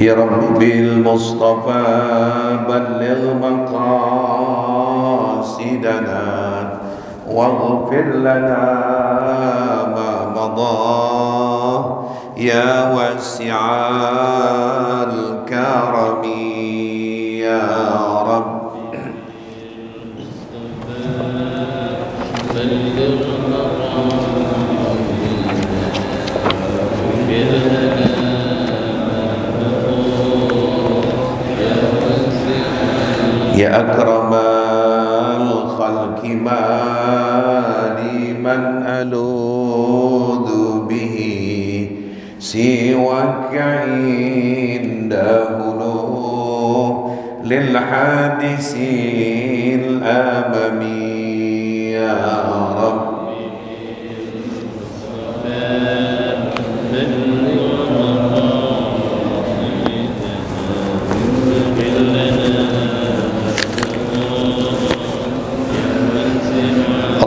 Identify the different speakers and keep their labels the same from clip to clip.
Speaker 1: يا رب بالمصطفى بلغ مقاصدنا واغفر لنا ما مضى يا واسع الكرم يا رب يا أكرم الخلق ما لمن ألوذ به سواك عند هلول للحادث الأممي يا رب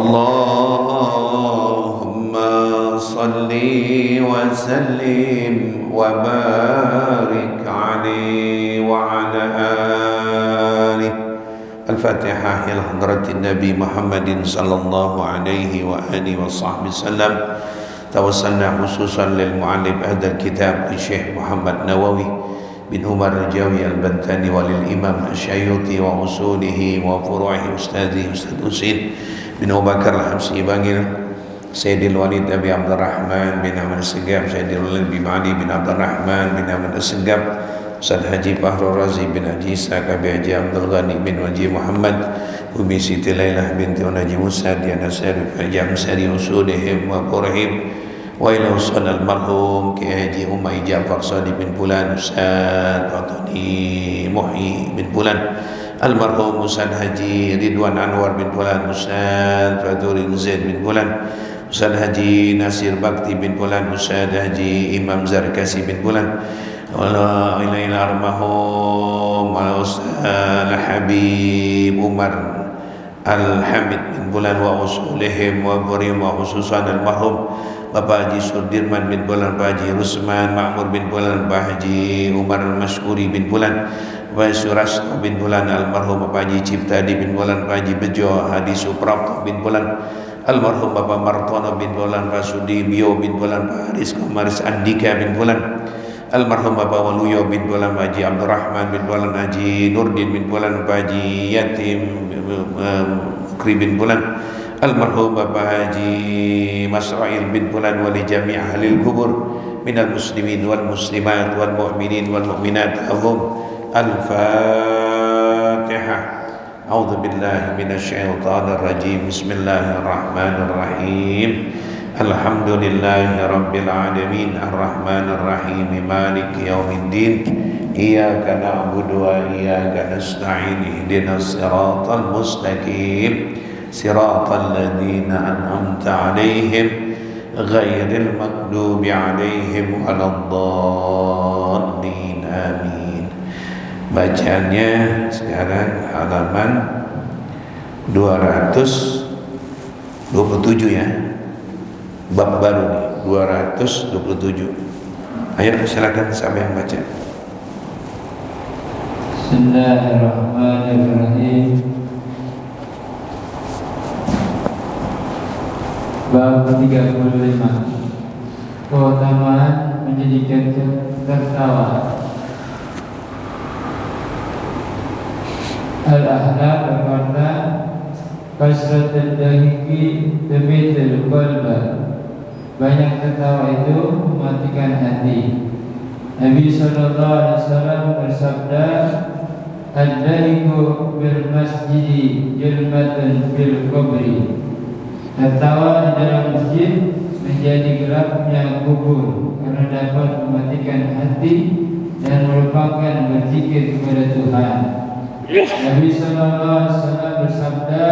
Speaker 1: اللهم صل وسلم وبارك عليه وعلى آله. الفاتحة إلى حضرة النبي محمد صلى الله عليه وآله وصحبه وسلم. توسلنا خصوصا للمعلم هذا الكتاب الشيخ محمد نووي بن عمر الرجاوي البنتاني وللإمام الشيوطي وأصوله وفروعه أستاذه أستاذ حسين بن أبو بكر الحمصي بانجل سيد الوليد أبي عبد الرحمن بن أحمد السقاف سيد الوليد بن علي بن عبد الرحمن بن أحمد السقاف أستاذ حجي فخر الرازي بن حجي إسحاق أبي حجي عبد الغني بن وجي محمد وبي سيدي ليلى بنت ونجي موسى ديانا ساري حجي مساري أصولهم وفروعهم وإلى وصل المرحوم كي أمي جعفر صادق بن فلان أستاذ وطني محي بن فلان المرحوم أستاذ حجي رضوان أنور بن فلان أستاذ فدوري زيد بن فلان أستاذ حجي ناصر بكتي بن فلان أستاذ حجي إمام زركسي بن فلان وإلى أرمهم أستاذ حبيب عمر الحمد بن فلان وأصولهم وبرهم وخصوصا المرحوم Bapak Haji Sudirman bin Bulan, Pak Haji Rusman Makmur bin Bulan, Pak Haji Umar Maskuri bin Bulan, Pak Haji Surasto bin Bulan, almarhum Bapak Haji Ciptadi bin Bulan, Pak Haji Bejo Hadi Suprapto bin Bulan, almarhum Bapak Martono bin Bulan, Pak Sudibyo bin Bulan, Pak Haris Komaris Andika bin Bulan, almarhum Bapak Waluyo bin Bulan, Pak Haji Abdurrahman bin Bulan, Haji Nurdin bin Bulan, Pak Haji Yatim Mukri bin Bulan, almarhum Bapak Haji Masra'il bin Fulan wali jami' ahlil kubur minal muslimin wal muslimat wal mu'minin wal mu'minat lahum al-Fatihah. A'udzu billahi minasy syaithanir rajim. Bismillahirrahmanirrahim. Alhamdulillahi rabbil alamin arrahmanir rahim maliki yaumiddin. Iyyaka na'budu wa iyyaka nasta'in ihdinas siratal mustaqim. صراط الذين أنعمت عليهم غير المغضوب عليهم ولا الضالين آمين. Bacanya sekarang halaman 227 ya, bab baru nih 227. Ayo silakan siapa yang baca.
Speaker 2: Bismillahirrahmanirrahim. Bab 35. Keutamaan menjadikan tertawa. Al-Ahnaf berkata, kasratul dahiki tumitul qalba. Banyak tertawa itu mematikan hati. Nabi sallallahu alaihi wasallam bersabda, ad-dahiku bil masjidi julmatun bil qabri. Tertawa di dalam masjid menjadi gelapnya kubur karena dapat mematikan hati dan merupakan berzikir kepada Tuhan. Nabi sallallahu alaihi wasallam bersabda,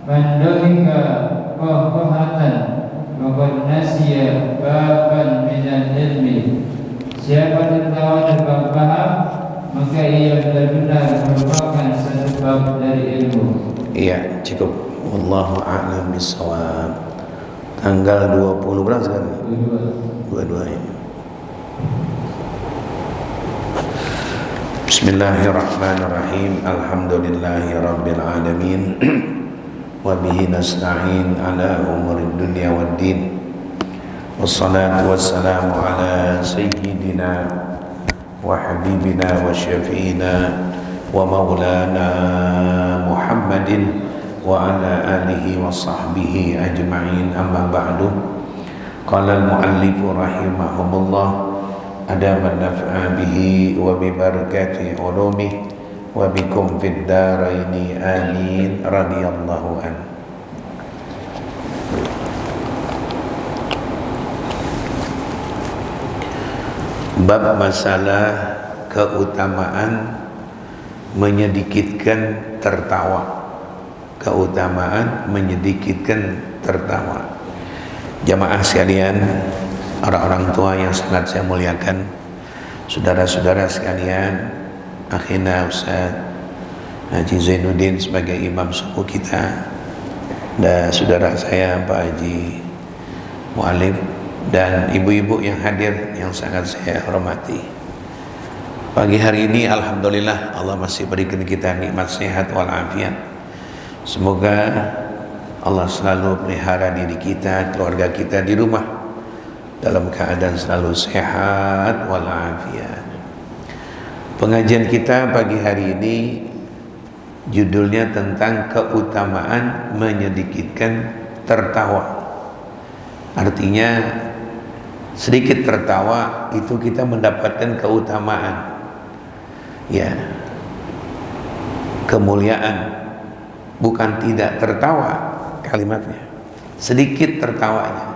Speaker 2: "Man dahika qahqahatan wa nasiya baban minal ilmi." Siapa tertawa terbahak-bahak, maka ia benar-benar merupakan satu bab dari ilmu.
Speaker 1: Iya, cukup. Wallahu a'lam bishawab. Tanggal 20 berapa sekarang? 22 ya. Bismillahirrahmanirrahim. Alhamdulillahi rabbil alamin. Wa bihi nasta'in ala umurid dunya waddin. Wassalatu wassalamu ala sayyidina wa habibina wa syafi'ina wa maulana Muhammadin wa ala alihi wa sahbihi ajma'in, amma ba'du. Qala al-muallifu rahimahumullah adaman naf'a bihi wa bi barakati ulumih wa bikum fid daraini amin radhiyallahu an. Bab masalah keutamaan menyedikitkan tertawa. Keutamaan menyedikitkan tertawa. Jamaah sekalian, orang-orang tua yang sangat saya muliakan, saudara-saudara sekalian, akhina Ustaz Haji Zainuddin sebagai imam suku kita, dan saudara saya Pak Haji Mu'alim, dan ibu-ibu yang hadir yang sangat saya hormati. Pagi hari ini alhamdulillah Allah masih berikan kita nikmat sehat walafiat. Semoga Allah selalu pelihara diri kita, keluarga kita di rumah dalam keadaan selalu sehat walafiat. Pengajian kita pagi hari ini judulnya tentang keutamaan menyedikitkan tertawa. Artinya sedikit tertawa itu kita mendapatkan keutamaan, ya, kemuliaan. Bukan tidak tertawa kalimatnya, sedikit tertawanya.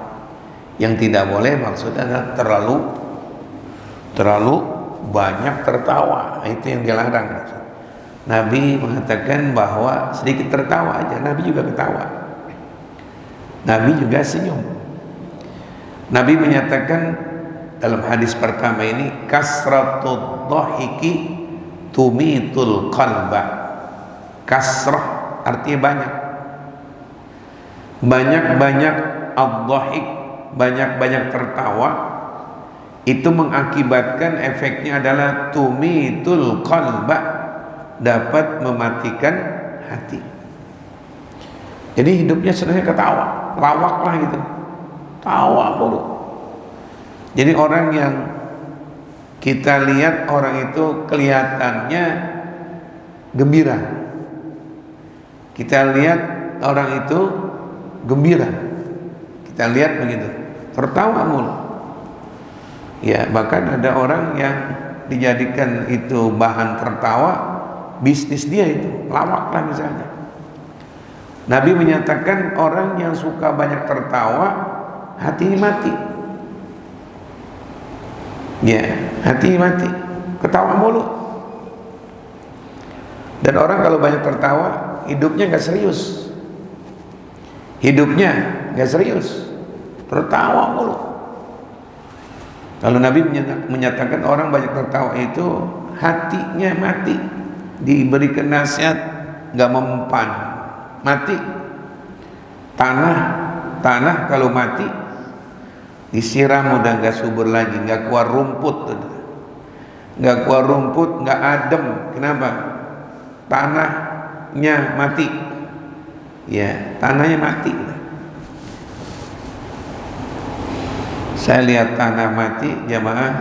Speaker 1: Yang tidak boleh maksudnya adalah terlalu banyak tertawa. Itu yang dilarang. Nabi mengatakan bahwa sedikit tertawa aja, Nabi juga ketawa, Nabi juga senyum. Nabi menyatakan dalam hadis pertama ini, kasratud dhahiki tumitul qalba. Kasrah artinya banyak ad-dhahik, banyak tertawa, itu mengakibatkan efeknya adalah tumitul qalba, dapat mematikan hati. Jadi hidupnya sebenarnya ketawa, lawak lah gitu, tawa mulu. Jadi orang yang kita lihat orang itu kelihatannya gembira, kita lihat orang itu gembira, kita lihat begitu, tertawa mulu. Ya, bahkan ada orang yang dijadikan itu bahan tertawa, bisnis dia itu lawak lah misalnya. Nabi menyatakan orang yang suka banyak tertawa, hatinya mati. Ya, hatinya mati, ketawa mulu. Dan orang kalau banyak tertawa, hidupnya nggak serius. Hidupnya nggak serius, tertawa mulu. Kalau Nabi menyatakan orang banyak tertawa itu hatinya mati, diberikan nasihat nggak mempan, mati. Tanah kalau mati disiram udah nggak subur lagi, nggak keluar rumput, nggak adem. Kenapa? Tanahnya mati. Ya, tanahnya mati. Saya lihat tanah mati jamaah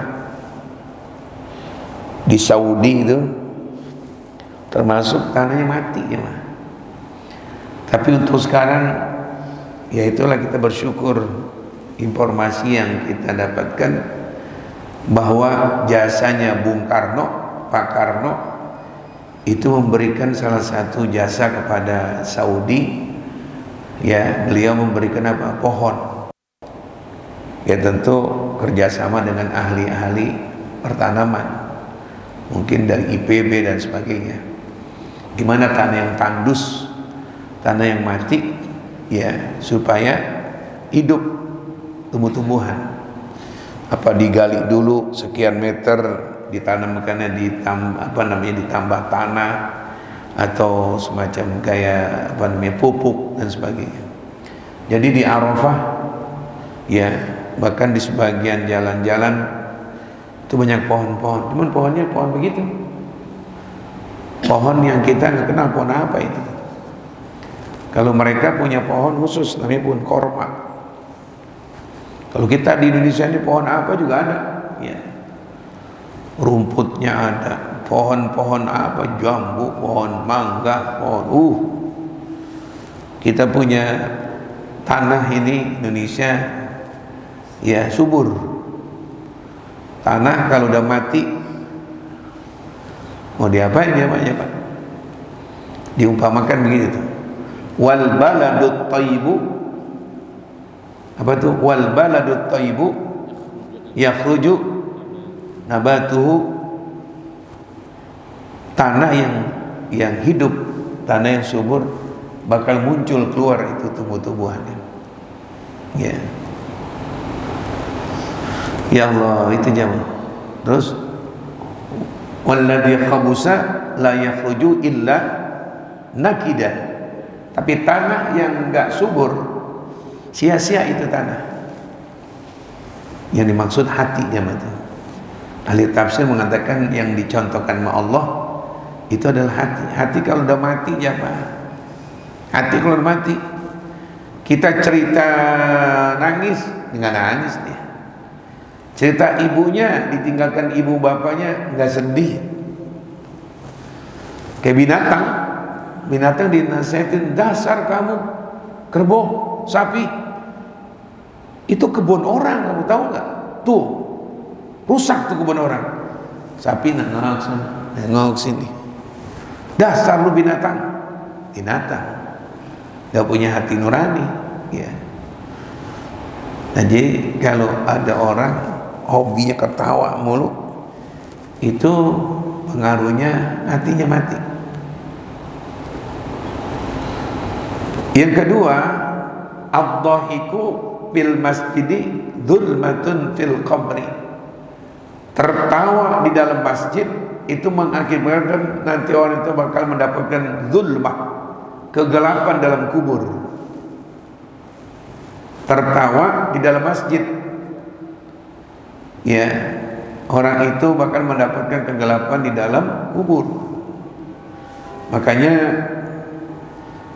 Speaker 1: di Saudi itu, termasuk tanahnya mati jamaah. Tapi untuk sekarang, ya itulah kita bersyukur informasi yang kita dapatkan bahwa jasanya Bung Karno, Pak Karno itu memberikan salah satu jasa kepada Saudi. Ya, beliau memberikan apa? Pohon. Ya tentu kerjasama dengan ahli-ahli pertanaman, mungkin dari IPB dan sebagainya. Gimana tanah yang tandus, tanah yang mati, ya supaya hidup tumbuh-tumbuhan. Apa digali dulu sekian meter, ditanamkannya ditambah tanah atau semacam kayak pupuk dan sebagainya. Jadi di Arafah, ya bahkan di sebagian jalan-jalan itu banyak pohon-pohon, cuman pohonnya pohon begitu, Pohon yang kita nggak kenal pohon apa itu. Kalau mereka punya pohon khusus namanya pohon korma. Kalau kita di Indonesia ini pohon apa juga ada, ya. Rumputnya ada, pohon-pohon apa, jambu, pohon mangga, pohon kita punya tanah ini Indonesia ya subur. Tanah kalau udah mati mau diapain dia Pak? Diumpamakan begitu. Wal baladut thayyibu, apa tuh? Wal baladut thayyibu yakhruju nabatuhu, tanah yang hidup, tanah yang subur bakal muncul keluar itu tumbuh-tumbuhannya. Ya. Ya Allah, itu jam. Terus walladzi khabusa la yakhruju illa nakida. Tapi tanah yang enggak subur sia-sia itu tanah. Yang dimaksud hati jamaah itu. Ahli tafsir mengatakan yang dicontohkan sama Allah itu adalah hati. Hati kalau udah mati jamaah. Hati kalau udah mati, kita cerita nangis dengan nangis dia. Cerita ibunya ditinggalkan ibu bapaknya nggak sedih. Kayak binatang dinasihatin, dasar kamu kerbau, sapi. Itu kebun orang, kamu tahu nggak? Tuh, rusak tuh kebun orang. Sapi nengok sana, nengok sini. Dasar lu binatang, nggak punya hati nurani. Ya. Jadi kalau ada orang hobinya ketawa mulu, itu pengaruhnya hatinya mati. Yang kedua, ad-dhahiku fil masjidi dzulmatun fil qabri. Tertawa di dalam masjid itu mengakibatkan nanti orang itu bakal mendapatkan zulmah, kegelapan dalam kubur. Tertawa di dalam masjid, ya, orang itu bakal mendapatkan kegelapan di dalam kubur. Makanya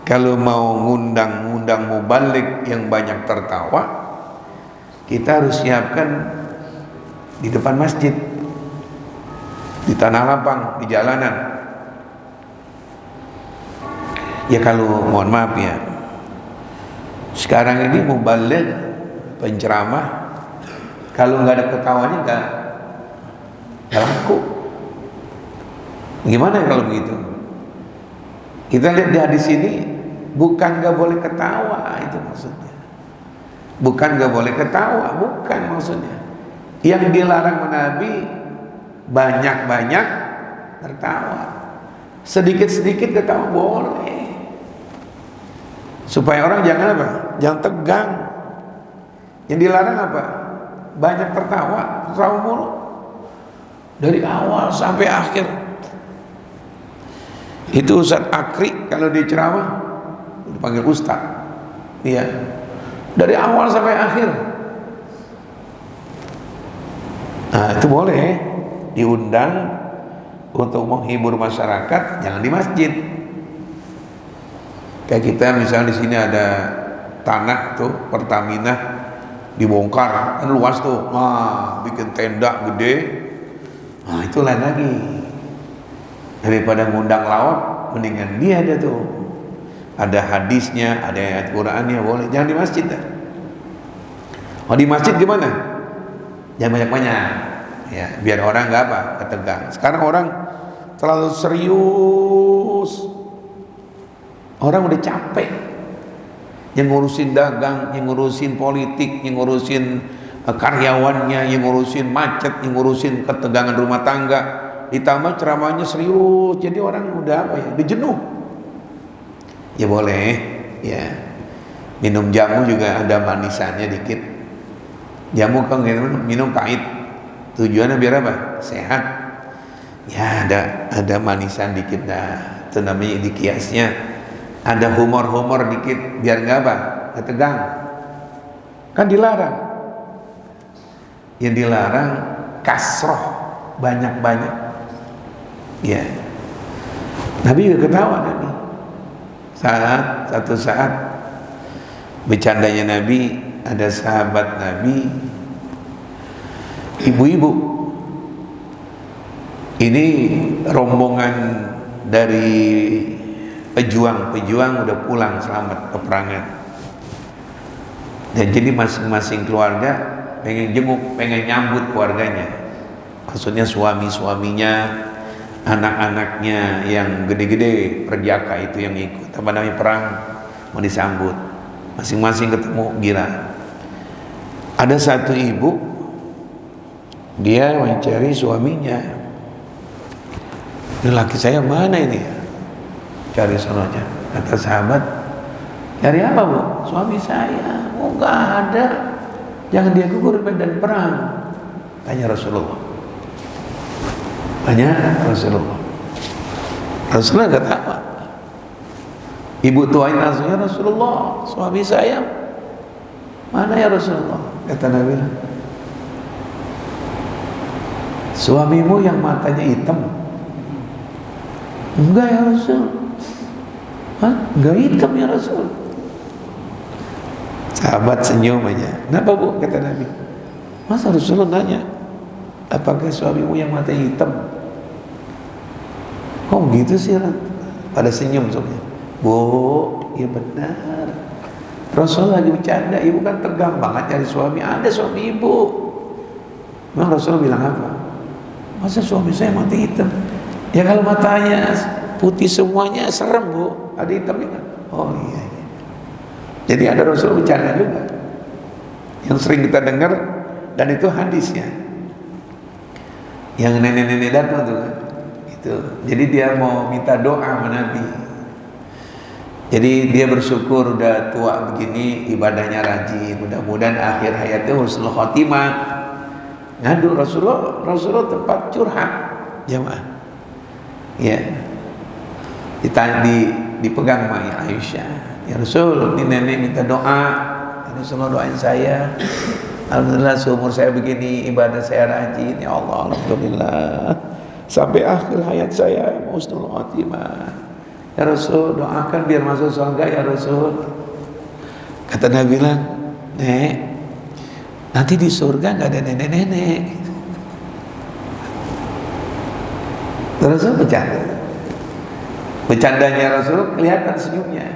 Speaker 1: kalau mau ngundang mubalik yang banyak tertawa, kita harus siapkan di depan masjid, di tanah lapang, di jalanan. Ya kalau mohon maaf ya, sekarang ini mubalik penceramah kalau nggak ada ketawanya nggak laku. Gimana kalau begitu? Kita lihat di hadis ini, bukan nggak boleh ketawa, itu maksudnya. Bukan nggak boleh ketawa, bukan maksudnya. Yang dilarang Nabi banyak-banyak tertawa, sedikit-sedikit ketawa boleh. Supaya orang jangan apa? Jangan tegang. Yang dilarang apa? Banyak tertawa mulu dari awal sampai akhir. Itu Ustaz Akri kalau di ceramah dipanggil Ustaz. Iya. Dari awal sampai akhir. Nah, itu boleh diundang untuk menghibur masyarakat, jangan di masjid. Kayak kita misalnya di sini ada tanah tuh Pertamina dibongkar, kan luas tuh, bikin tenda gede. Nah, itu lain lagi. Daripada ngundang lawak, mendingan dia ada tuh. Ada hadisnya, ada ayat Qur'annya, boleh. Jangan di masjid dah. Oh, di masjid gimana? Jangan banyak-banyak. Ya, biar orang nggak apa, ketegang. Sekarang orang terlalu serius. Orang udah capek. Yang ngurusin dagang, yang ngurusin politik, yang ngurusin karyawannya, yang ngurusin macet, yang ngurusin ketegangan rumah tangga. Ditambah ceramahnya serius, jadi orang udah apa ya, dijenuh. Ya boleh, ya. Minum jamu juga ada manisannya dikit. Jamu kan minum pahit. Tujuannya biar apa? Sehat. Ya ada manisan dikit dah. Itu namanya dikiasnya. Ada humor-humor dikit biar nggak apa? Nggak tegang. Kan dilarang. Yang dilarang kasroh, banyak-banyak. Ya. Nabi juga ketawa Nabi. Satu saat bercandanya Nabi, ada sahabat Nabi, ibu-ibu. Ini rombongan dari pejuang udah pulang selamat peperangan. Dan jadi masing-masing keluarga pengen jenguk, pengen nyambut keluarganya. Maksudnya suami-suaminya, anak-anaknya yang gede-gede perjaka itu yang ikut apa namanya perang mau disambut. Masing-masing ketemu gila. Ada satu ibu, dia mencari suaminya. Ini laki saya mana ini? Cari sononya. Kata sahabat, cari apa bu? Suami saya. Oh nggak ada. Jangan dia gugur di medan perang. Tanya Rasulullah. Tanya Rasulullah. Rasulullah kata apa? Ibu tuain langsungnya, Rasulullah, suami saya mana ya Rasulullah? Kata Nabi, suamimu yang matanya hitam. Enggak ya Rasul. Hah? Enggak hitam ya Rasul. Sahabat senyum aja. Kenapa bu? Kata Nabi. Masa Rasulullah nanya, apakah suamimu yang matanya hitam? Kok gitu sih? Pada senyum semuanya. Bu, ya benar. Rasul lagi bercanda, ibu kan tegang banget cari suami. Ada suami ibu. Memang Rasul bilang apa? Masa suami saya mata hitam? Ya kalau matanya putih semuanya serem bu. Ada hitamnya kan? Oh iya. Jadi ada Rasul bercanda juga. Yang sering kita dengar dan itu hadisnya. Yang nenek-nenek datang tuh kan. Itu. Jadi dia mau minta doa sama Nabi. Jadi dia bersyukur udah tua begini ibadahnya rajin, mudah-mudahan akhir hayatnya husnul khotimah. Ngadu Rasulullah tempat curhat jamaah. Ya. Dipegang sama Aisyah. Ya Rasul, ini nenek minta doa. Ya Rasulullah doain saya. Alhamdulillah seumur saya begini ibadah saya rajin. Ya Allah, alhamdulillah. Sampai akhir hayat saya husnul khotimah. Ya Rasul, doakan biar masuk surga ya Rasul. Kata Nabi bilang, Nek, nanti di surga nggak ada nenek-nenek. Rasul bercanda. Bercandanya Rasul kelihatan senyumnya.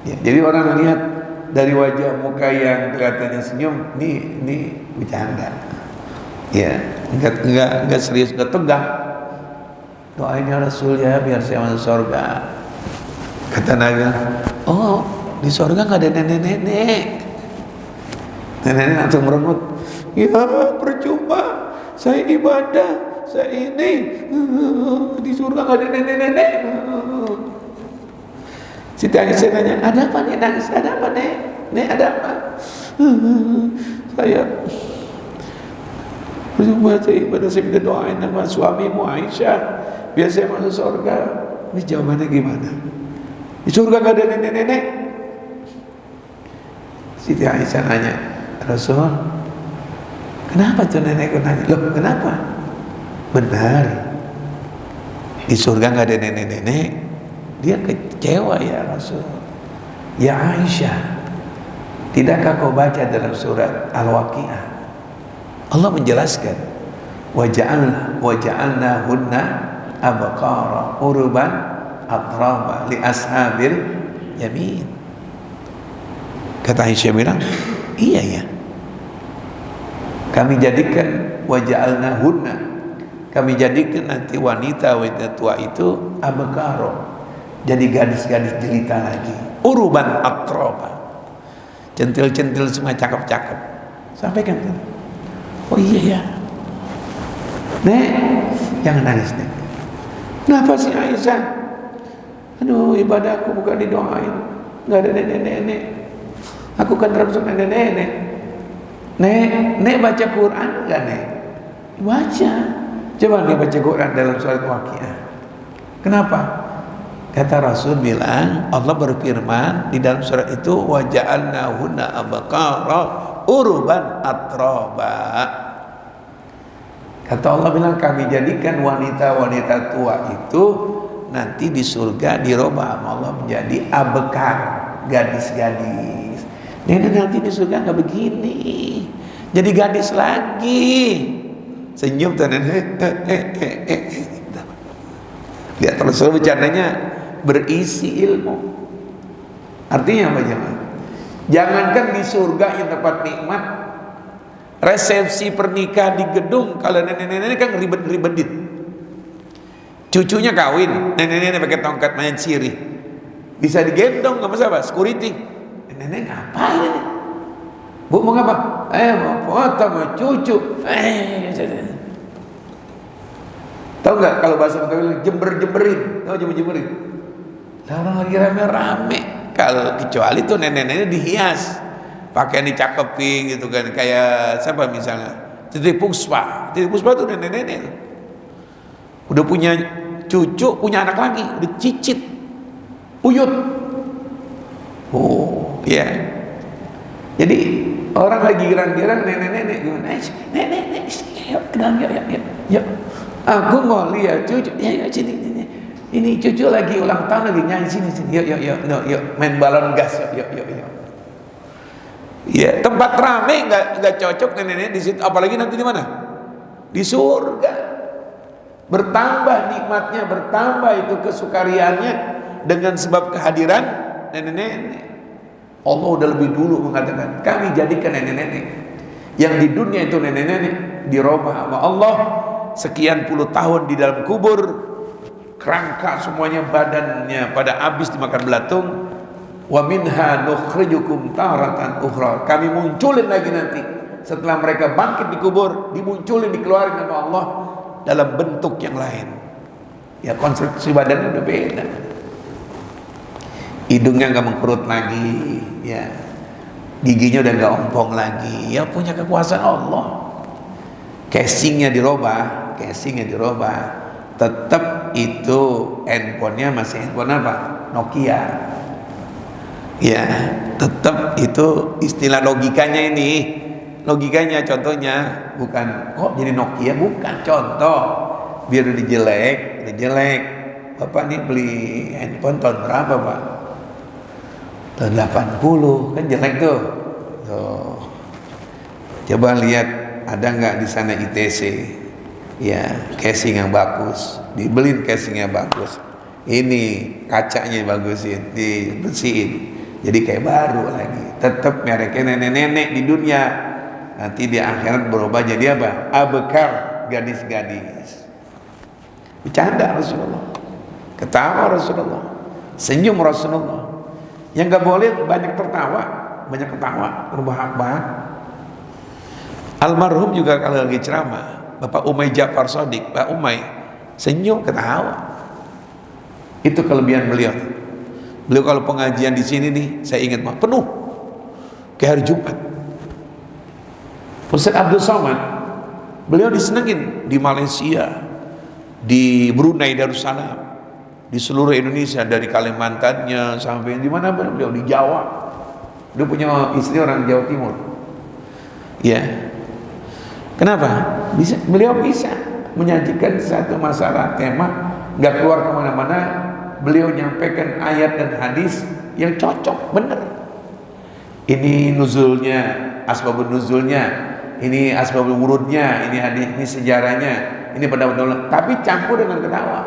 Speaker 1: Ya, jadi orang melihat dari wajah muka yang kelihatannya senyum, ini bercanda. Ya, enggak serius, enggak tegang. Doain ya Rasul ya biar saya masuk surga. Kata Nabi, oh di surga nggak ada nenek-nenek. Nenek-nenek langsung merengut. Ya percuma, saya ibadah, saya ini di surga nggak ada nenek-nenek. Siti Aisyah nanya, ada apa nih nangis? Ada apa nek? Nek ada apa? Saya percuma saya ibadah, saya minta doain sama suamimu Aisyah biar saya masuk surga. Ini jawabannya gimana? Di surga gak ada nenek-nenek. Siti Aisyah nanya, Rasul, kenapa tuh nenek nanya? Loh kenapa? Benar, di surga gak ada nenek-nenek. Dia kecewa ya Rasul. Ya Aisyah, tidakkah kau baca dalam surat Al-Waqi'ah Allah menjelaskan waja'alna hunna abqara urban atraba li ashabil yamin. Kata Aisyah bilang, iya ya, kami jadikan waja'alna hunna, kami jadikan nanti wanita tua itu abqara, jadi gadis-gadis jelita lagi, urban atraba, centil-centil semua cakep-cakep. Sampaikan tuh. Oh iya ya, Nek, jangan nangis Nek. Kenapa sih Aisyah? Aduh, ibadahku bukan didoain, nggak ada nenek-nenek. Aku kan termasuk nenek-nenek. Nek baca Quran nggak Nek? Baca. Coba nih baca Quran dalam surat Waqi'ah. Kenapa? Kata Rasul bilang, Allah berfirman di dalam surat itu, waja'alna hunna abqara urban atraba. Kata Allah bilang, kami jadikan wanita-wanita tua itu nanti di surga dirubah sama Allah menjadi abekar, gadis-gadis. Nenek nanti di surga nggak begini, jadi gadis lagi. Senyum tuh nenek. Lihat terus bercandanya berisi ilmu. Artinya apa jemaah? Jangankan di surga yang tempat nikmat, resepsi pernikahan di gedung, kalau nenek-nenek kan ribet-ribetin. Cucunya kawin, nenek-nenek pakai tongkat main sirih, bisa digendong nggak masalah, security. Nenek ngapain ini? Bu mau ngapa? Mau foto sama cucu. Tahu nggak kalau bahasa Betawi jember-jemberin? Tahu jember-jemberin? Lah orang lagi rame-rame. Kalau kecuali tuh nenek-nenek dihias, pakaian dicakepin gitu kan, kayak siapa misalnya? Titi Puspa. Titi Puspa tuh nenek-nenek tuh. Udah punya cucu, punya anak lagi, udah cicit, uyut. Oh, ya. Yeah. Jadi orang lagi girang-girang nenek-nenek gimana? Nenek, yuk, yuk. Aku mau lihat cucu. Ya, sini. Ini cucu lagi ulang tahun lagi nyanyi sini. Yuk, main balon gas. Yuk. Ya, tempat rame nggak cocok nenek-nenek di situ. Apalagi nanti di mana? Di surga. Bertambah nikmatnya, bertambah itu kesukariannya dengan sebab kehadiran nenek-nenek. Allah udah lebih dulu mengatakan, kami jadikan nenek-nenek yang di dunia itu nenek-nenek dirubah sama Allah sekian puluh tahun di dalam kubur, kerangka semuanya badannya pada habis dimakan belatung. Wa minha nukhrijukum taratan ukhra. Kami munculin lagi nanti setelah mereka bangkit di kubur, dimunculin, dikeluarin sama Allah dalam bentuk yang lain. Ya, konstruksi badannya udah beda. Hidungnya nggak mengkerut lagi, ya. Giginya udah nggak ompong lagi. Ya, punya kekuasaan Allah. Casingnya dirubah, tetap itu handphonenya masih handphone apa? Nokia. Ya, tetap itu istilah logikanya ini. Logikanya contohnya bukan kok jadi Nokia, bukan, contoh biar dijelek. Bapak nih beli handphone tahun berapa, Pak? Tahun 80, kan jelek tuh. Coba lihat ada nggak di sana ITC, ya, casing yang bagus, dibeliin casing yang bagus. Ini kacanya bagusin, dibersihin, jadi kayak baru lagi. Tetap mereknya nenek-nenek di dunia, nanti di akhirat berubah jadi apa? Abekar, gadis-gadis. Bercanda Rasulullah, ketawa Rasulullah, senyum Rasulullah. Yang nggak boleh banyak tertawa, banyak ketawa, berbahak-bahak. Almarhum juga kalau lagi ceramah, Bapak Umay Ja'far Shadiq, Pak Umay senyum ketawa. Itu kelebihan beliau. Beliau kalau pengajian di sini nih, saya ingat mah penuh kayak hari Jumat. Ustaz Abdul Somad, beliau disenengin di Malaysia, di Brunei Darussalam, di seluruh Indonesia, dari Kalimantannya sampai di mana beliau, di Jawa. Dia punya istri orang Jawa Timur. Ya. Kenapa? Beliau bisa menyajikan satu masalah tema, nggak keluar kemana-mana. Beliau nyampaikan ayat dan hadis yang cocok, bener. Ini nuzulnya, asbabun nuzulnya, ini asbabul wurudnya, ini hadis, ini sejarahnya, ini pendapat ulama, tapi campur dengan ketawa.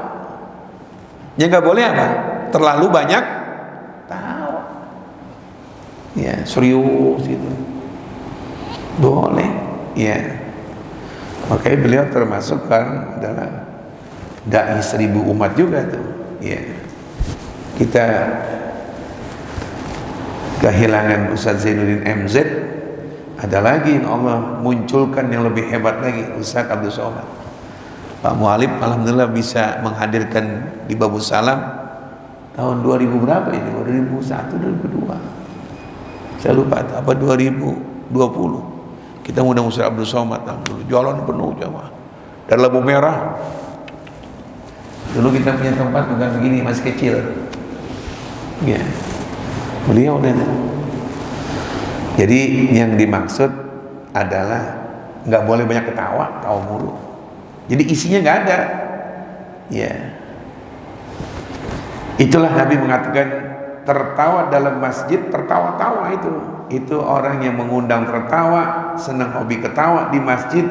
Speaker 1: Yang nggak boleh apa? Terlalu banyak tawa. Ya, serius itu. Boleh, ya. Makanya beliau termasuk kan adalah dai 1000 umat juga tuh. Ya. Kita kehilangan Ustaz Zainuddin MZ, ada lagi yang Allah munculkan yang lebih hebat lagi, Ustaz Abdul Somad. Pak Mualib alhamdulillah bisa menghadirkan di Babus Salam tahun 2000 berapa ini? 2001, 2002. Saya lupa apa 2020. Kita ngundang Ustaz Abdul Somad dulu, jalan penuh jamaah. Dari lampu merah. Dulu kita punya tempat bukan begini, masih kecil. Ya. Beliau udah. Jadi yang dimaksud adalah nggak boleh banyak ketawa mulu. Jadi isinya nggak ada. Ya. Itulah Nabi mengatakan tertawa dalam masjid, tertawa-tawa itu orang yang mengundang tertawa, senang hobi ketawa di masjid,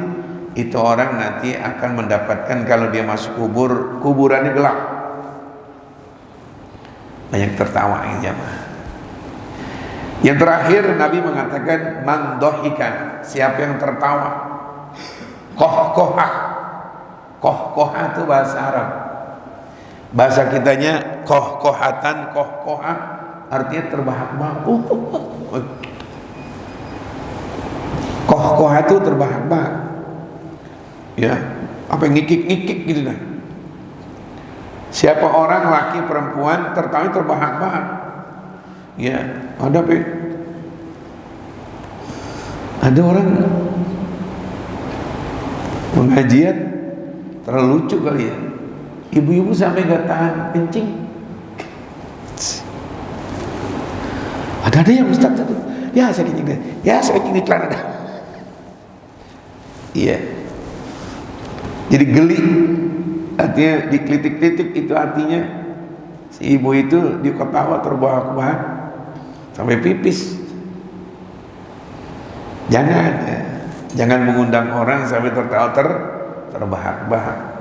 Speaker 1: itu orang nanti akan mendapatkan kalau dia masuk kuburannya gelap. Banyak tertawa yang jamaah. Yang terakhir Nabi mengatakan man dohika, siapa yang tertawa, kohkohah. Kohkohah itu bahasa Arab. Bahasa kitanya kohkohatan, kohkohah artinya terbahak-bahak. Kohkohah itu terbahak-bahak. Ya, apa ngikik-ngikik gitu kan. Siapa orang laki perempuan tertawa terbahak-bahak. Ya, ada orang pengajian terlalu lucu kali ya. Ibu-ibu sampai gak tahan kencing. Ada yang Ustaz tadi. Ya saya kencing deh. Ya saya kencing di celana dah. Iya. Jadi geli. Artinya diklitik-klitik itu artinya si ibu itu diketawa terbahak-bahak sampai pipis. Jangan ya. Jangan mengundang orang sampai tertawa terbahak-bahak.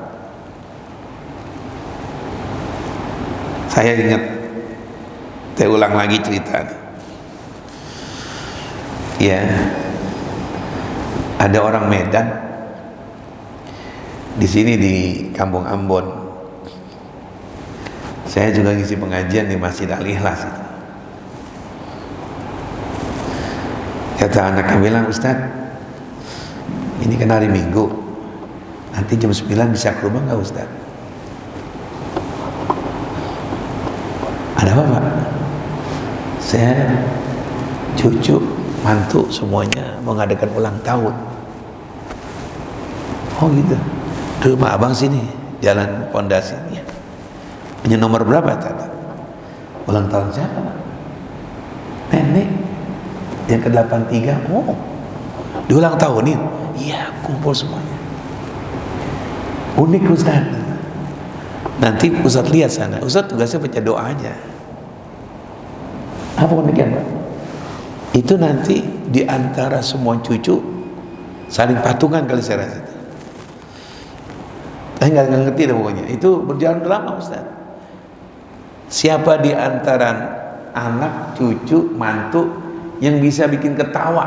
Speaker 1: Saya ingat, saya ulang lagi cerita. Ya, ada orang Medan di sini di Kampung Ambon. Saya juga ngisi pengajian di Masjid Al-Ikhlas itu. Kata anaknya bilang, Ustaz, ini kan hari Minggu, nanti jam 9 bisa ke rumah nggak Ustaz? Ada apa Pak? Saya, cucu, mantu semuanya mengadakan ulang tahun. Oh gitu. Rumah abang sini, jalan pondasi. Ya. Punya nomor berapa Tata? Ulang tahun siapa Pak? Nenek yang ke-83. Oh, di ulang tahunin? Iya, kumpul semuanya. Unik Ustaz. Nanti Ustaz lihat sana. Ustaz tugasnya baca doa aja. Apa uniknya Pak? Itu nanti di antara semua cucu saling patungan kali saya rasa. Saya nggak ngerti deh pokoknya. Itu berjalan lama Ustaz. Siapa di antara anak, cucu, mantu yang bisa bikin ketawa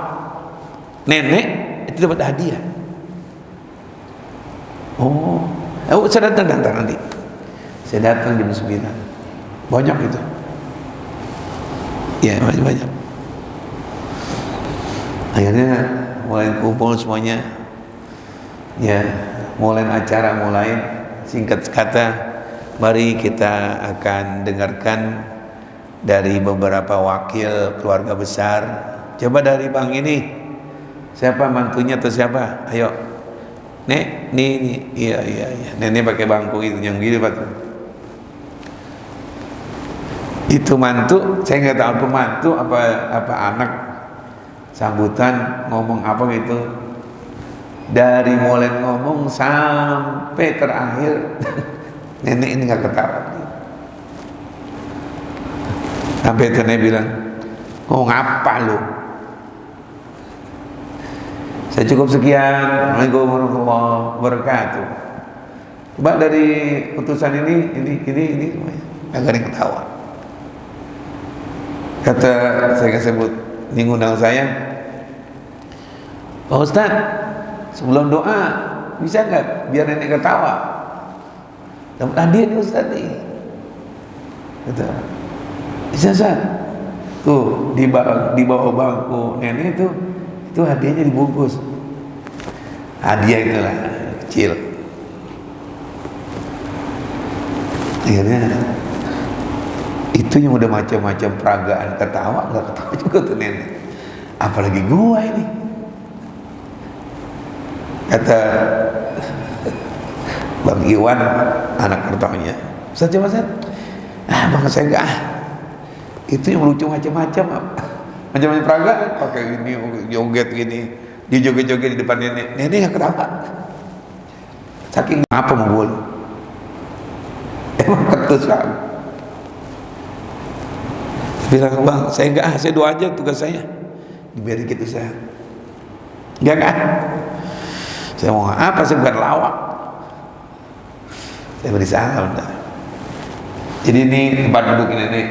Speaker 1: nenek itu dapat hadiah. Oh, saya datang nanti. Saya datang jam 9. Banyak itu. Ya, banyak. Akhirnya mulai kumpul semuanya. Ya, mulai acara mulai. Singkat kata, mari kita akan dengarkan dari beberapa wakil keluarga besar. Coba dari bang ini, siapa mantunya atau siapa? Ayo, Nek, nih, iya. Nenek pakai bangku itu yang gini Pak. Itu mantu, saya nggak tahu mantu apa anak. Sambutan ngomong apa gitu. Dari mulai ngomong sampai terakhir nenek ini nggak ketawa. Sampai nenek bilang, ngomong apa lu? Saya cukup sekian. Assalamualaikum warahmatullahi wabarakatuh. Coba dari putusan ini semuanya nggak ada yang ketawa. Kata saya sebut ini ngundang saya, Pak Ustaz, sebelum doa bisa nggak biar nenek ketawa? Dapat hadiah nih Ustaz nih. Kata, bisa Ustaz. Tuh di bawah bangku nenek itu hadiahnya dibungkus. Hadiah itulah kecil. Akhirnya itu yang udah macam-macam peragaan ketawa, nggak ketawa juga tuh nenek. Apalagi gua ini. Kata Bang Iwan, anak pertamanya, Ustaz, bang saya enggak. Itu yang lucu macam-macam, macam-macam peragaan, pakai ini joget gini, dia joget-joget di depan nenek. Nenek nggak ketawa. Saking apa mau gua? Emang ketus kan? Bilang, bang, saya enggak, saya doa aja tugas saya. Dibiarin gitu saya. Enggak. Saya mau apa? Saya bukan lawak. Saya beri salam. Jadi ini tempat duduk nenek.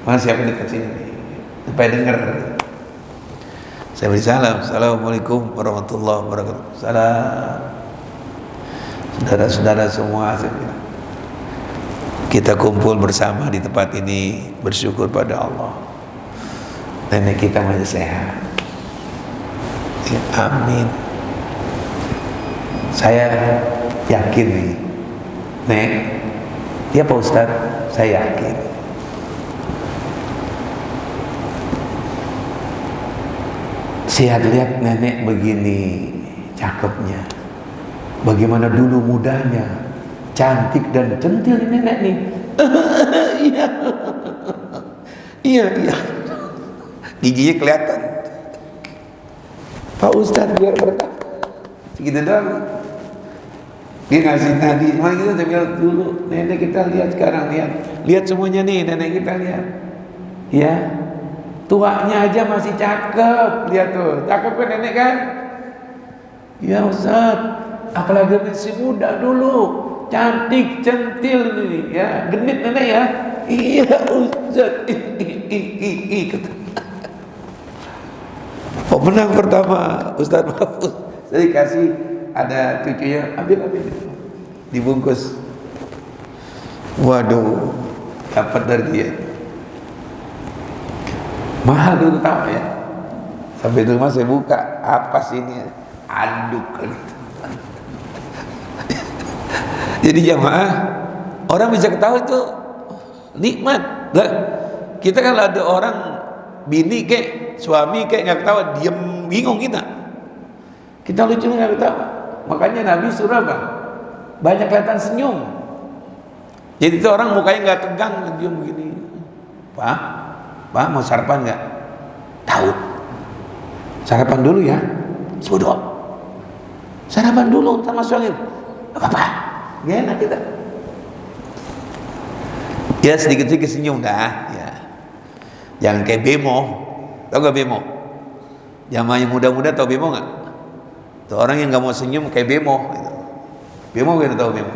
Speaker 1: Mana siapa dekat sini? Supaya dengar. Saya beri salam. Assalamualaikum warahmatullahi wabarakatuh. Salam. Saudara-saudara semua, saya bilang, kita kumpul bersama di tempat ini, bersyukur pada Allah. Nenek kita masih sehat. Ya, amin. Saya yakin nih, Nek, ya Pak Ustadz, saya yakin. Saya lihat nenek begini cakepnya, bagaimana dulu mudanya, cantik dan centil nenek nih. Iya, giginya kelihatan. Pak Ustadz biar berkah, segitu doang. Dia ngasih tadi, mana kita bilang dulu, nenek kita lihat sekarang, lihat semuanya nih, nenek kita lihat, ya, tuanya aja masih cakep, lihat tuh, cakep kan nenek kan? Ya Ustadz, apalagi masih muda dulu, cantik, centil ini, ya, genit nenek ya, iya Ustadz, pemenang pertama Ustadz Mahfuz, saya kasih. Ada cucunya, ambil dibungkus. Waduh, dapat dari dia. Mahal dulu tahu ya. Sampai di rumah saya buka, apa sih ini? Aduk kan. Jadi jamaah, orang bisa ketahui itu nikmat. Nah, kita kan ada orang bini kek, suami kek nggak ketawa, diem bingung kita. Kita lucu nggak ketawa. Makanya Nabi suruh apa? Banyak kelihatan senyum. Jadi itu orang mukanya nggak tegang, diam begini. Pak mau sarapan nggak? Tahu. Sarapan dulu ya. Sudah. Sarapan dulu, ntar masuk angin. Apa? Gak enak kita. Ya sedikit-sedikit senyum dah. Ya. Jangan kayak bemo. Tahu gak bemo? Jamaah yang muda-muda tahu bemo nggak? Tuh, orang yang nggak mau senyum kayak bemo gitu. Bemo gak tahu bemo?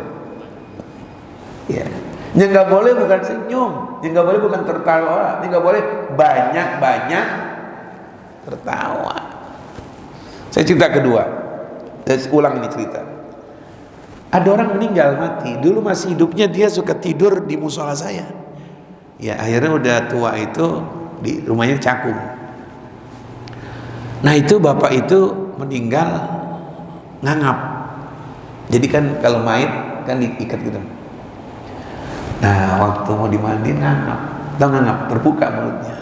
Speaker 1: Ya. Yang nggak boleh bukan senyum, yang nggak boleh bukan tertawa, yang nggak boleh banyak tertawa. Saya cerita kedua, saya ulang ini cerita. Ada orang meninggal mati, dulu masih hidupnya dia suka tidur di musola saya. Ya akhirnya udah tua itu di rumahnya cakung. Nah itu bapak itu meninggal ngangap. Jadi kan kalau mayit kan diikat gitu. Nah waktu mau dimandiin ngangap, terbuka mulutnya.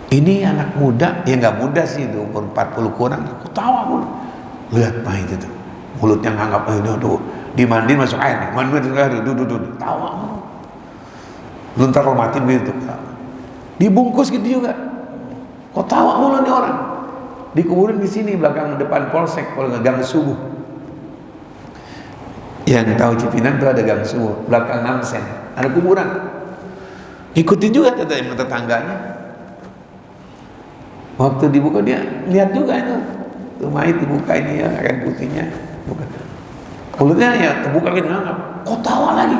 Speaker 1: Ini anak muda, ya nggak muda sih, itu umur 40 kurang. Aku tawa pun lihat mayit itu, mulutnya ngangap, aduh, dimandiin masuk air, mandiin air, duduk, tawa. Belum kalau mati begitu, dibungkus gitu juga. Kok tawa mulu nih orang? Dikuburin di sini belakang depan polsek, kalau Gang Subuh. Yang tahu Cipinang itu ada Gang Subuh, belakang Namsen, ada kuburan. Ikutin juga tetangganya. Waktu dibuka dia lihat juga itu, tuh mayit dibuka ini ya, kain putihnya, bukan. Mulutnya ya terbuka gitu ngangap. Kok tawa lagi?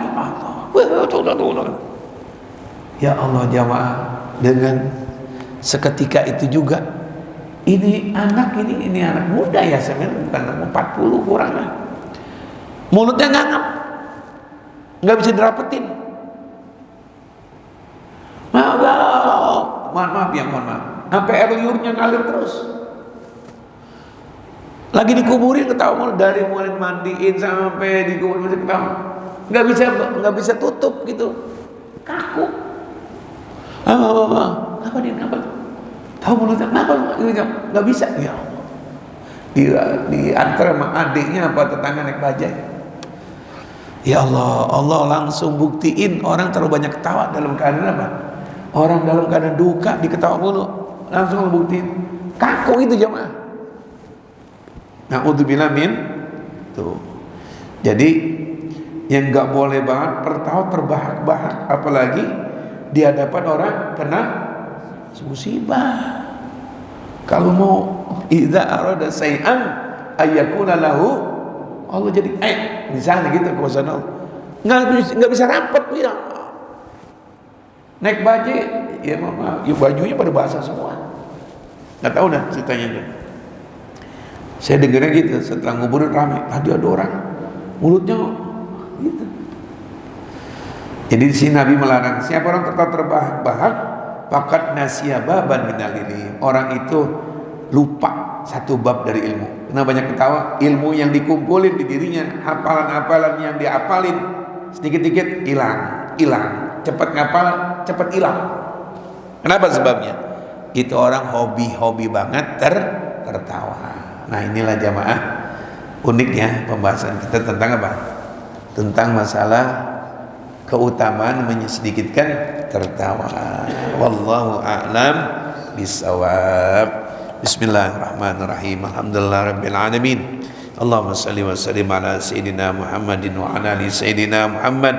Speaker 1: Ya Allah jamaah, dengan seketika itu juga. Ini anak muda ya sebenarnya, bukan 40 kurang lah. Mulutnya ngangap, nggak bisa dirapetin. Maaf. Sampai air liurnya ngalir terus. Lagi dikuburin ketawa mulu, dari mulai mandiin sampai dikuburin masih ketawa. Nggak bisa tutup gitu, kaku. Apa dia kenapa? Tahu mulutnya kenapa? Nggak bisa. Ya Allah. Di antara sama adiknya apa tetangga naik bajai. Ya Allah, Allah langsung buktiin orang terlalu banyak ketawa dalam keadaan apa? Orang dalam keadaan duka diketawa mulu, langsung buktiin. Kaku itu jamaah. Na'udzubillah min. Tuh. Jadi yang nggak boleh banget tertawa terbahak-bahak, apalagi di hadapan orang kena musibah. Kalau mau idza arada say'an ayyakuna lahu, Allah jadi misalnya gitu kuasa Allah. Nggak bisa rapat ya. Naik baje, ya mama, ya bajunya pada basah semua. Nggak tahu dah ceritanya itu. Saya dengarnya gitu, setelah nguburin ramai, tadi ada orang mulutnya gitu. Jadi di sini Nabi melarang siapa orang tetap terbahak-bahak, faqad nasiya baban minal ilmi. Orang itu lupa satu bab dari ilmu. Karena banyak ketawa, ilmu yang dikumpulin di dirinya, hafalan-hafalan yang diapalin sedikit-sedikit hilang. Cepat ngapal, cepat hilang. Kenapa sebabnya? Itu orang hobi banget tertawa. Nah, inilah jamaah uniknya pembahasan kita tentang apa? Tentang masalah keutamaan sedikitkan tertawa. Wallahu a'lam bisawab. Bismillahirrahmanirrahim. Alhamdulillahirabbil alamin. Allahumma shalli wa sallim ala sayyidina Muhammadin wa ala ali sayyidina Muhammad.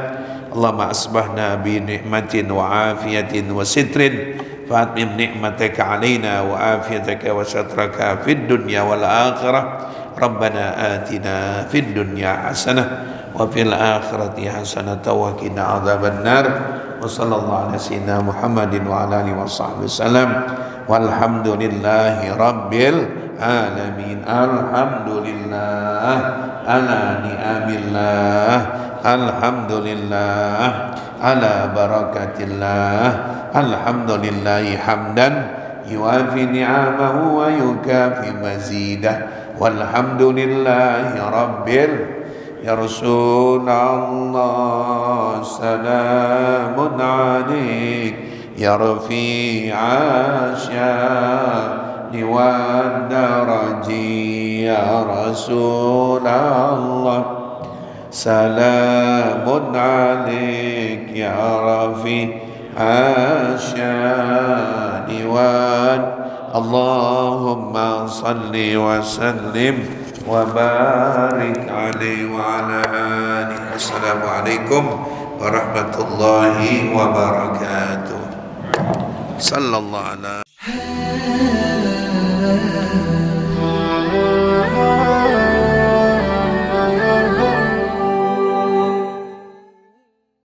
Speaker 1: Allahumma asbahna bi ni'matin wa afiyatin wa sitrin fa'atmim ni'mataka alaina wa afiyataka wa satraka fid dunya wal akhirah. Rabbana atina fid dunya hasanah wa fil akhirati hasanah wa qina adzabannar. Wa sallallahu ala sayyidina Muhammadin wa ala alihi wa sahbihi wasallam. Walhamdulillahi rabbil alamin. Alhamdulillah ala ni'amillah. Alhamdulillah ala barakatillah. Alhamdulillahi hamdan yuafi ni'amahu wa yukafi mazidah. Walhamdulillahi rabbil. Ya Rasulullah salamun alaik ya rafi'a sya'ni wa daraji. Ya Rasulullah salamun alaik ya rafi'a sya'ni wa. Allahumma salli wa sallim wa barik alaihi wa ala alihi. Assalamualaikum warahmatullahi wabarakatuh. Sallallahu alaihi